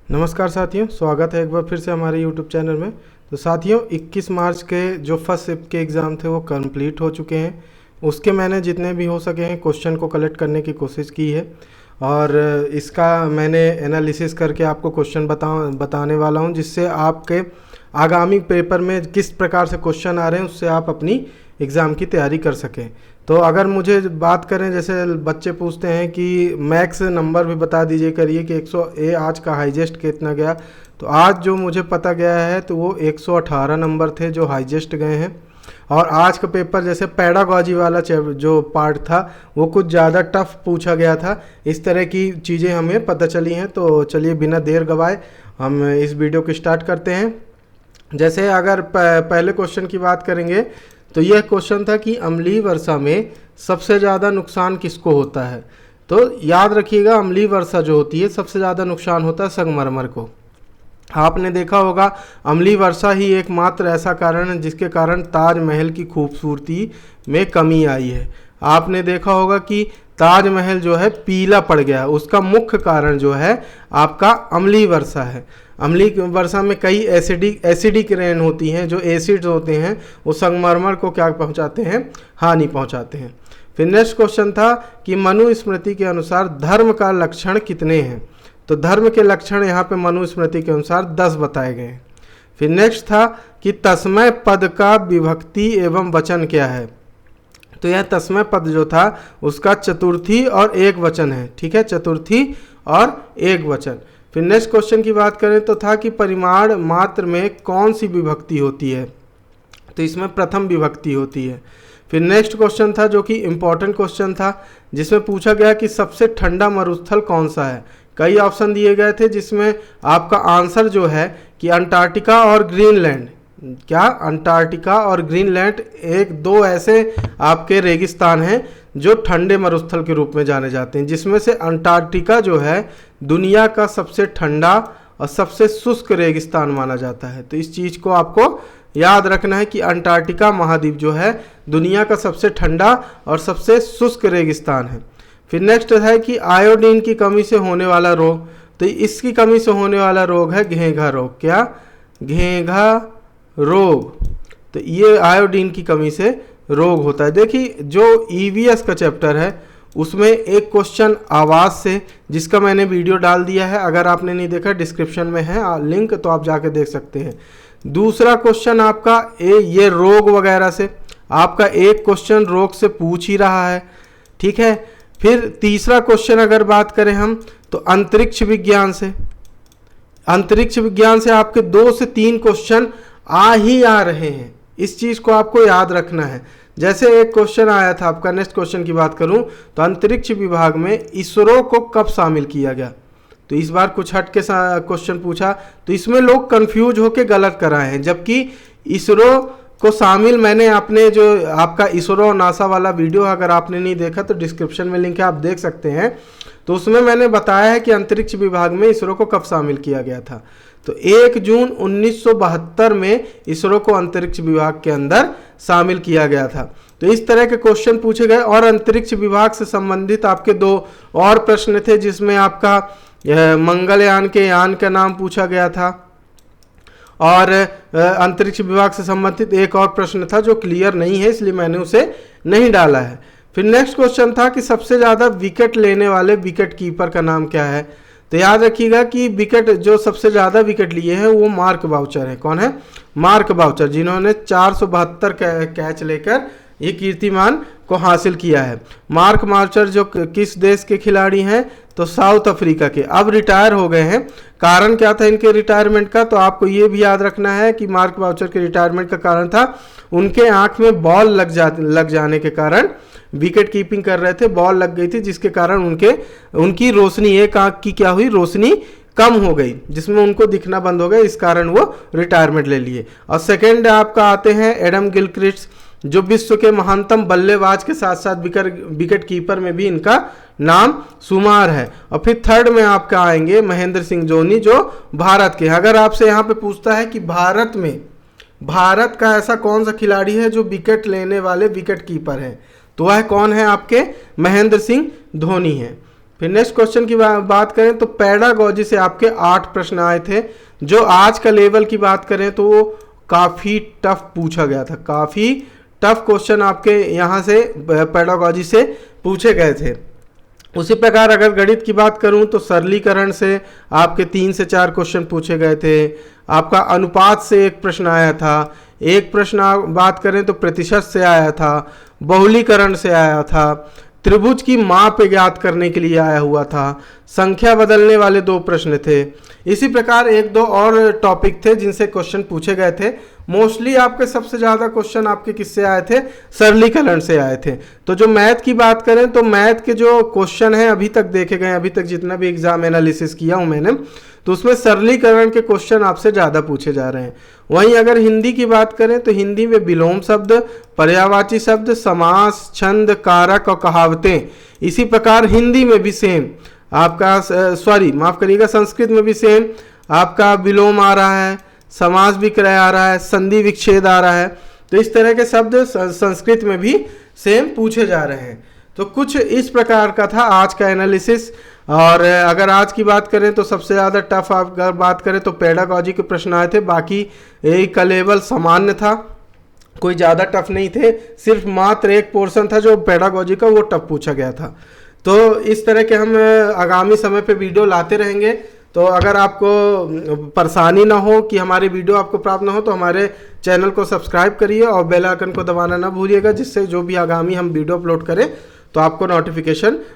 नमस्कार साथियों, स्वागत है एक बार फिर से हमारे YouTube चैनल में। तो साथियों 21 मार्च के जो फर्स्ट शिफ्ट के एग्ज़ाम थे वो कंप्लीट हो चुके हैं। उसके मैंने जितने भी हो सके हैं क्वेश्चन को कलेक्ट करने की कोशिश की है और इसका मैंने एनालिसिस करके आपको क्वेश्चन बताने वाला हूं, जिससे आपके आगामी पेपर में किस प्रकार से क्वेश्चन आ रहे हैं उससे आप अपनी एग्ज़ाम की तैयारी कर सकें। तो अगर मुझे बात करें, जैसे बच्चे पूछते हैं कि मैक्स नंबर भी बता दीजिए करिए कि 100 आज का हाईजेस्ट कितना गया, तो आज जो मुझे पता गया है तो वो 118 नंबर थे जो हाईजेस्ट गए हैं। और आज का पेपर जैसे पैडागॉजी वाला जो पार्ट था वो कुछ ज़्यादा टफ पूछा गया था। इस तरह की चीज़ें हमें पता चली हैं। तो चलिए बिना देर गवाए हम इस वीडियो को स्टार्ट करते हैं। जैसे अगर पहले क्वेश्चन की बात करेंगे तो यह क्वेश्चन था कि अम्लीय वर्षा में सबसे ज़्यादा नुकसान किसको होता है। तो याद रखिएगा, अम्लीय वर्षा जो होती है सबसे ज़्यादा नुकसान होता है संगमरमर को। आपने देखा होगा अम्लीय वर्षा ही एकमात्र ऐसा कारण है जिसके कारण ताजमहल की खूबसूरती में कमी आई है। आपने देखा होगा कि ताजमहल जो है पीला पड़ गया, उसका मुख्य कारण जो है आपका अम्लीय वर्षा है। अम्लीय वर्षा में कई एसिडिक रेन होती हैं, जो एसिड्स होते हैं वो संगमरमर को क्या पहुंचाते हैं, हानि पहुंचाते हैं। फिर नेक्स्ट क्वेश्चन था कि मनुस्मृति के अनुसार धर्म का लक्षण कितने हैं। तो धर्म के लक्षण यहाँ पे मनुस्मृति के अनुसार 10 बताए गए हैं। फिर नेक्स्ट था कि तस्मय पद का विभक्ति एवं वचन क्या है। तो यह तस्मय पद जो था उसका चतुर्थी और एक वचन है। ठीक है, चतुर्थी और एक वचन। फिर नेक्स्ट क्वेश्चन की बात करें तो था कि परिमाण मात्र में कौन सी विभक्ति होती है। तो इसमें प्रथम विभक्ति होती है। फिर नेक्स्ट क्वेश्चन था जो कि इम्पोर्टेंट क्वेश्चन था, जिसमें पूछा गया कि सबसे ठंडा मरुस्थल कौन सा है। कई ऑप्शन दिए गए थे जिसमें आपका आंसर जो है कि अंटार्कटिका और ग्रीनलैंड। क्या अंटार्कटिका और ग्रीनलैंड एक दो ऐसे आपके रेगिस्तान हैं जो ठंडे मरुस्थल के रूप में जाने जाते हैं, जिसमें से अंटार्कटिका जो है दुनिया का सबसे ठंडा और सबसे शुष्क रेगिस्तान माना जाता है। तो इस चीज़ को आपको याद रखना है कि अंटार्कटिका महाद्वीप जो है दुनिया का सबसे ठंडा और सबसे शुष्क रेगिस्तान है। फिर नेक्स्ट है कि आयोडीन की कमी से होने वाला रोग। तो इसकी कमी से होने वाला रोग है घेंघा रोग। क्या? घेंघा रोग। तो ये आयोडीन की कमी से रोग होता है। देखिए जो ईवीएस का चैप्टर है उसमें एक क्वेश्चन आवाज़ से, जिसका मैंने वीडियो डाल दिया है, अगर आपने नहीं देखा डिस्क्रिप्शन में है लिंक, तो आप जाके देख सकते हैं। दूसरा क्वेश्चन आपका ये रोग वगैरह से, आपका एक क्वेश्चन रोग से पूछ ही रहा है। ठीक है। फिर तीसरा क्वेश्चन अगर बात करें हम तो अंतरिक्ष विज्ञान से, अंतरिक्ष विज्ञान से आपके 2 से 3 क्वेश्चन आ रहे हैं। इस चीज़ को आपको याद रखना है। जैसे एक क्वेश्चन आया था आपका, नेक्स्ट क्वेश्चन की बात करूं तो अंतरिक्ष विभाग में इसरो को कब शामिल किया गया। तो इस बार कुछ हट के क्वेश्चन पूछा, तो इसमें लोग कंफ्यूज होकर गलत कराए हैं, जबकि इसरो को शामिल मैंने अपने जो आपका इसरो और नासा वाला वीडियो अगर आपने नहीं देखा तो डिस्क्रिप्शन में लिंक है, आप देख सकते हैं। तो उसमें मैंने बताया है कि अंतरिक्ष विभाग में इसरो को कब शामिल किया गया था। तो 1 जून 1972 में इसरो को अंतरिक्ष विभाग के अंदर शामिल किया गया था। तो इस तरह के क्वेश्चन पूछे गए। और अंतरिक्ष विभाग से संबंधित आपके 2 और प्रश्न थे, जिसमें आपका मंगलयान के यान का नाम पूछा गया था और अंतरिक्ष विभाग से संबंधित एक और प्रश्न था जो क्लियर नहीं है, इसलिए मैंने उसे नहीं डाला है। फिर नेक्स्ट क्वेश्चन था कि सबसे ज़्यादा विकेट लेने वाले विकेट कीपर का नाम क्या है। तो याद रखिएगा कि विकेट जो सबसे ज़्यादा विकेट लिए हैं वो मार्क बाउचर है। कौन है? मार्क बाउचर, जिन्होंने 472 कैच लेकर ये कीर्तिमान को हासिल किया है। मार्क बाउचर जो किस देश के खिलाड़ी हैं? तो साउथ अफ्रीका के। अब रिटायर हो गए हैं। कारण क्या था इनके रिटायरमेंट का? तो आपको ये भी याद रखना है कि मार्क बाउचर के रिटायरमेंट का कारण था उनके आंख में बॉल लग जाने के कारण, विकेट कीपिंग कर रहे थे, बॉल लग गई थी, जिसके कारण उनकी रोशनी, एक आंख की क्या हुई, रोशनी कम हो गई, जिसमें उनको दिखना बंद हो गया। इस कारण वो रिटायरमेंट ले लिए। और सेकेंड आपका आते हैं एडम गिलक्रिस्ट, जो विश्व के महानतम बल्लेबाज के साथ साथ विकेट कीपर में भी इनका नाम शुमार है। और फिर थर्ड में आपका आएंगे महेंद्र सिंह धोनी, जो भारत के। अगर आपसे यहाँ पे पूछता है कि भारत का ऐसा कौन सा खिलाड़ी है जो विकेट लेने वाले विकेट कीपर है, तो वह कौन है? आपके महेंद्र सिंह धोनी है। फिर नेक्स्ट क्वेश्चन की बात करें तो पेडागोजी से आपके 8 प्रश्न आए थे, जो आज का लेवल की बात करें तो वो काफ़ी टफ पूछा गया था, काफ़ी टफ क्वेश्चन आपके यहाँ से पेडागोजी से पूछे गए थे। उसी प्रकार अगर गणित की बात करूं तो सरलीकरण से आपके 3 से 4 क्वेश्चन पूछे गए थे। आपका अनुपात से एक प्रश्न आया था, एक प्रश्न बात करें तो प्रतिशत से आया था, बहुलीकरण से आया था, त्रिभुज की माप ज्ञात करने के लिए आया हुआ था, संख्या बदलने वाले 2 प्रश्न थे। इसी प्रकार एक दो और टॉपिक थे जिनसे क्वेश्चन पूछे गए थे। मोस्टली आपके सबसे ज़्यादा क्वेश्चन आपके किससे आए थे? सरलीकरण से आए थे। तो जो मैथ की बात करें तो मैथ के जो क्वेश्चन हैं अभी तक देखे गए, अभी तक जितना भी एग्जाम एनालिसिस किया हूं मैंने, तो उसमें सरलीकरण के क्वेश्चन आपसे ज़्यादा पूछे जा रहे हैं। वहीं अगर हिंदी की बात करें तो हिंदी में विलोम शब्द, पर्यायवाची शब्द, समास, छंद, कारक और कहावतें, इसी प्रकार हिंदी में भी सेम आपका माफ करिएगा, संस्कृत में भी सेम आपका विलोम आ रहा है, समास विक्रय आ रहा है, संधि विच्छेद आ रहा है। तो इस तरह के शब्द संस्कृत में भी सेम पूछे जा रहे हैं। तो कुछ इस प्रकार का था आज का एनालिसिस। और अगर आज की बात करें तो सबसे ज़्यादा टफ अगर बात करें तो पेडागोजी के प्रश्न आए थे, बाकी एक का लेवल सामान्य था, कोई ज़्यादा टफ नहीं थे, सिर्फ मात्र एक पोर्शन था जो पेडागोजी का वो टफ पूछा गया था। तो इस तरह के हम आगामी समय पे वीडियो लाते रहेंगे। तो अगर आपको परेशानी ना हो कि हमारी वीडियो आपको प्राप्त ना हो तो हमारे चैनल को सब्सक्राइब करिए और बेल आइकन को दबाना ना भूलिएगा, जिससे जो भी आगामी हम वीडियो अपलोड करें तो आपको नोटिफिकेशन